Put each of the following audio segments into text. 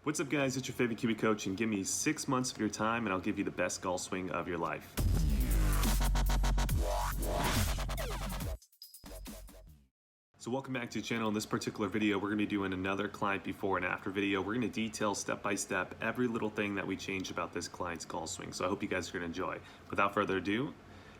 What's up guys, it's your favorite Kiwi coach, and give me 6 months of your time and I'll give you the best golf swing of your life. So welcome back to the channel. In this particular video, we're going to be doing another client before and after video. We're going to detail step by step every little thing that we changed about this client's golf swing. So I hope you guys are going to enjoy. Without further ado,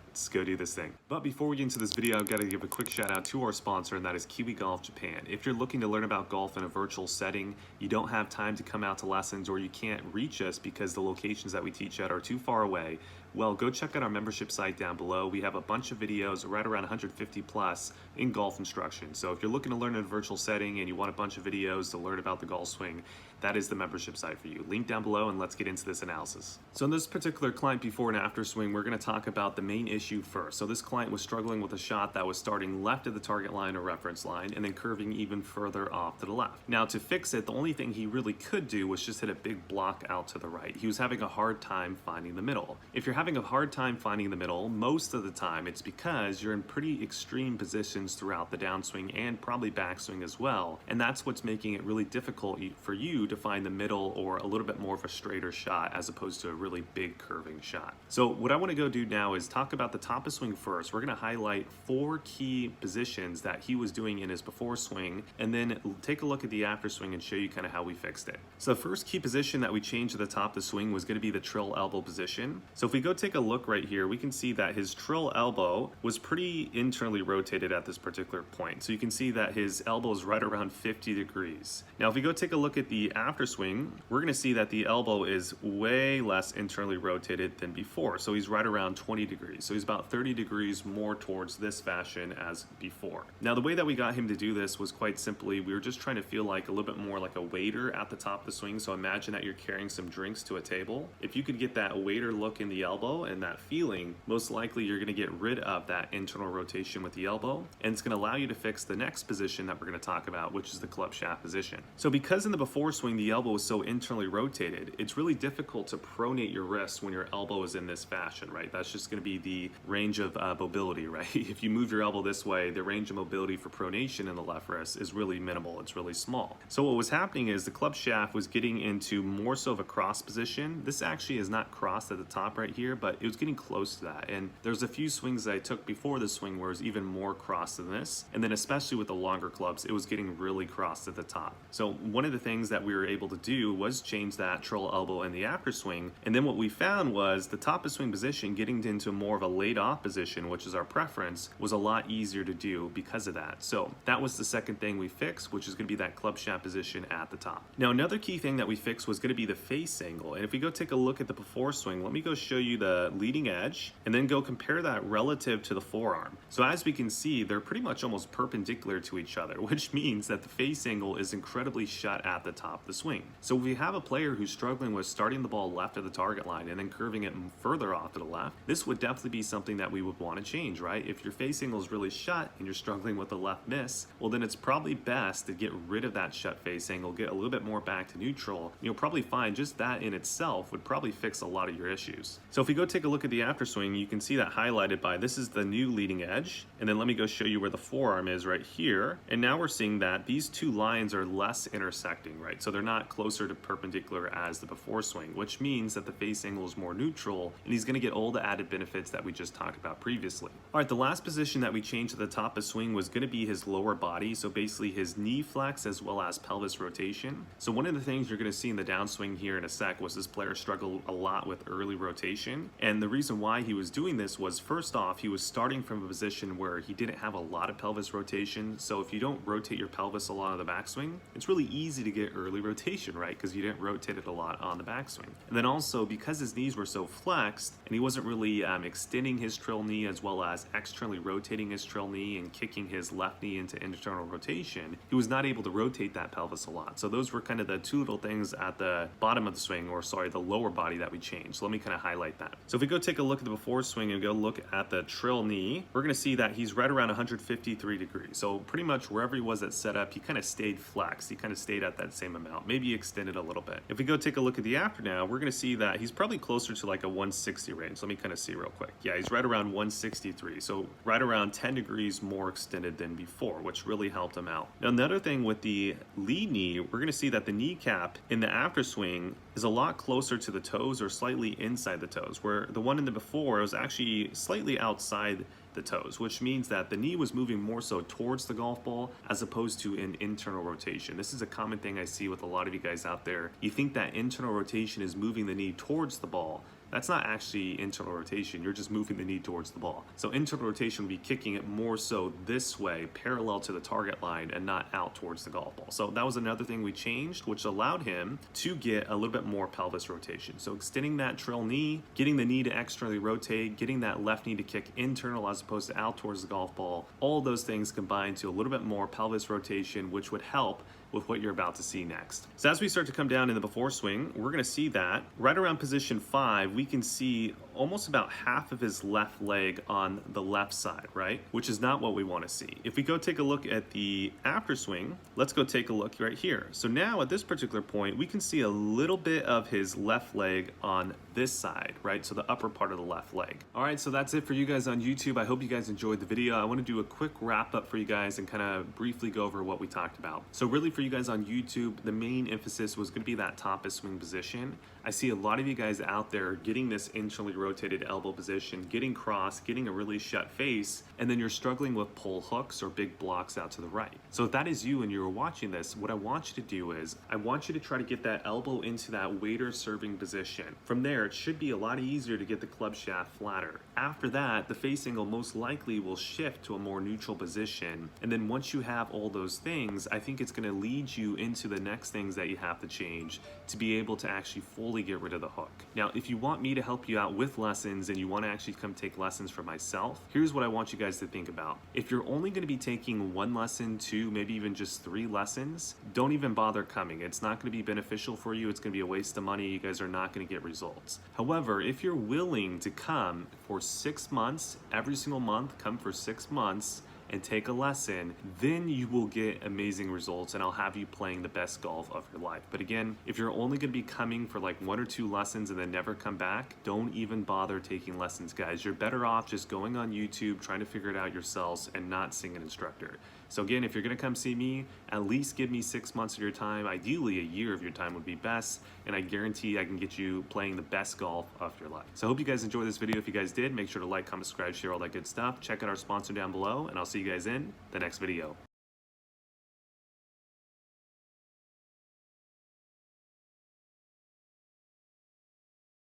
let's go do this thing. But before we get into this video, I've got to give a quick shout out to our sponsor, and that is Kiwi Golf Japan. If you're looking to learn about golf in a virtual setting, you don't have time to come out to lessons, or you can't reach us because the locations that we teach at are too far away, well, go check out our membership site down below. We have a bunch of videos, right around 150 plus, in golf instruction. So if you're looking to learn in a virtual setting and you want a bunch of videos to learn about the golf swing, that is the membership site for you. Link down below, and let's get into this analysis. So in this particular client before and after swing, we're going to talk about the main issue first. So this client was struggling with a shot that was starting left of the target line or reference line and then curving even further off to the left. Now to fix it, the only thing he really could do was just hit a big block out to the right. He was having a hard time finding the middle. If you're having a hard time finding the middle, most of the time it's because you're in pretty extreme positions throughout the downswing and probably backswing as well. And that's what's making it really difficult for you to find the middle or a little bit more of a straighter shot as opposed to a really big curving shot. So what I want to go do now is talk about the top of swing first. We're going to highlight 4 key positions that he was doing in his before swing, and then take a look at the after swing and show you kind of how we fixed it. So the first key position that we changed at the top of the swing was going to be the trill elbow position. So if we go take a look right here, we can see that his trill elbow was pretty internally rotated at this particular point. So you can see that his elbow is right around 50 degrees. Now if we go take a look at the after swing, we're going to see that the elbow is way less internally rotated than before. So he's right around 20 degrees. So he's about 30 degrees more towards this fashion as before. Now the way that we got him to do this was quite simply, we were just trying to feel like a little bit more like a waiter at the top of the swing. So imagine that you're carrying some drinks to a table. If you could get that waiter look in the elbow and that feeling, most likely you're going to get rid of that internal rotation with the elbow, and it's going to allow you to fix the next position that we're going to talk about, which is the club shaft position. So because in the before swing the elbow is so internally rotated, it's really difficult to pronate your wrist when your elbow is in this fashion, right? That's just going to be the range of mobility, right? If you move your elbow this way, the range of mobility for pronation in the left wrist is really minimal. It's really small. So what was happening is the club shaft was getting into more so of a cross position. This actually is not crossed at the top right here, but it was getting close to that. And there's a few swings that I took before the swing where it was even more crossed than this. And then especially with the longer clubs, it was getting really crossed at the top. So one of the things that we were able to do was change that trill elbow in the after swing. And then what we found was the top of swing position getting into more of a laid off position, which is our preference, was a lot easier to do because of that. So that was the second thing we fixed, which is going to be that club shaft position at the top. Now another key thing that we fixed was going to be the face angle. And if we go take a look at the before swing, let me go show you the leading edge and then go compare that relative to the forearm. So as we can see, they're pretty much almost perpendicular to each other, which means that the face angle is incredibly shut at the top of the swing. So if we have a player who's struggling with starting the ball left of the target line and then curving it further off to the left, this would definitely be something that we would want to change, right? If your face angle is really shut and you're struggling with the left miss, well then it's probably best to get rid of that shut face angle, get a little bit more back to neutral. You'll probably find just that in itself would probably fix a lot of your issues. So if we go take a look at the after swing, you can see that highlighted by, this is the new leading edge, and then let me go show you where the forearm is right here. And now we're seeing that these two lines are less intersecting, right? So they're not closer to perpendicular as the before swing, which means that the face angle is more neutral, and he's going to get all the added benefits that we just talked about previously. All right, the last position that we changed at the top of swing was going to be his lower body, so basically his knee flex as well as pelvis rotation. So one of the things you're going to see in the downswing here in a sec was this player struggled a lot with early rotation, and the reason why he was doing this was, first off, he was starting from a position where he didn't have a lot of pelvis rotation. So if you don't rotate your pelvis a lot on the backswing, it's really easy to get early rotation, right? Because you didn't rotate it a lot on the backswing. And then also because his knees were so flexed and he wasn't really extending his trill knee as well as externally rotating his trill knee and kicking his left knee into internal rotation, he was not able to rotate that pelvis a lot. So those were kind of the two little things at the bottom of the swing, or sorry, the lower body that we changed. So let me kind of highlight that. that. So if we go take a look at the before swing and go look at the trill knee, we're going to see that he's right around 153 degrees. So pretty much wherever he was at setup, he kind of stayed flexed. He kind of stayed at that same amount, maybe extended a little bit. If we go take a look at the after now, we're going to see that he's probably closer to like a 160 range. Let me kind of see real quick. Yeah, he's right around 163. So right around 10 degrees more extended than before, which really helped him out. Now, another thing with the lead knee, we're going to see that the kneecap in the after swing is a lot closer to the toes or slightly inside the toes, where the one in the before was actually slightly outside the toes, which means that the knee was moving more so towards the golf ball as opposed to an internal rotation. This is a common thing I see with a lot of you guys out there. You think that internal rotation is moving the knee towards the ball. That's not actually internal rotation. You're just moving the knee towards the ball. So internal rotation would be kicking it more so this way, parallel to the target line and not out towards the golf ball. So that was another thing we changed, which allowed him to get a little bit more pelvis rotation. So extending that trill knee, getting the knee to externally rotate, getting that left knee to kick internal as opposed to out towards the golf ball. All those things combined to a little bit more pelvis rotation, which would help with what you're about to see next. So as we start to come down in the before swing, we're going to see that right around position 5, we can see almost about half of his left leg on the left side, right? Which is not what we want to see. If we go take a look at the after swing, let's go take a look right here. So now at this particular point, we can see a little bit of his left leg on this side, right? So the upper part of the left leg. All right, so that's it for you guys on YouTube. I hope you guys enjoyed the video. I want to do a quick wrap up for you guys and kind of briefly go over what we talked about. So really for you guys on YouTube, the main emphasis was going to be that top of swing position. I see a lot of you guys out there getting this internally rotated elbow position, getting crossed, getting a really shut face, and then you're struggling with pull hooks or big blocks out to the right. So if that is you and you're watching this, what I want you to do is I want you to try to get that elbow into that waiter serving position. From there, it should be a lot easier to get the club shaft flatter. After that, the face angle most likely will shift to a more neutral position. And then once you have all those things, I think it's going to lead you into the next things that you have to change to be able to actually fully get rid of the hook. Now, if you want me to help you out with lessons and you want to actually come take lessons from myself, here's what I want you guys to think about. If you're only going to be taking 1 lesson, 2, maybe even just 3 lessons, don't even bother coming. It's not going to be beneficial for you. It's going to be a waste of money. You guys are not going to get results. However, if you're willing to come for 6 months, every single month, come for 6 months, and take a lesson, then you will get amazing results and I'll have you playing the best golf of your life. But again, if you're only going to be coming for like 1 or 2 lessons and then never come back, don't even bother taking lessons, guys. You're better off just going on YouTube, trying to figure it out yourselves and not seeing an instructor. So again, if you're going to come see me, at least give me 6 months of your time. Ideally, a year of your time would be best, and I guarantee I can get you playing the best golf of your life. So I hope you guys enjoyed this video. If you guys did, make sure to like, comment, subscribe, share, all that good stuff. Check out our sponsor down below, and I'll see you guys in the next video.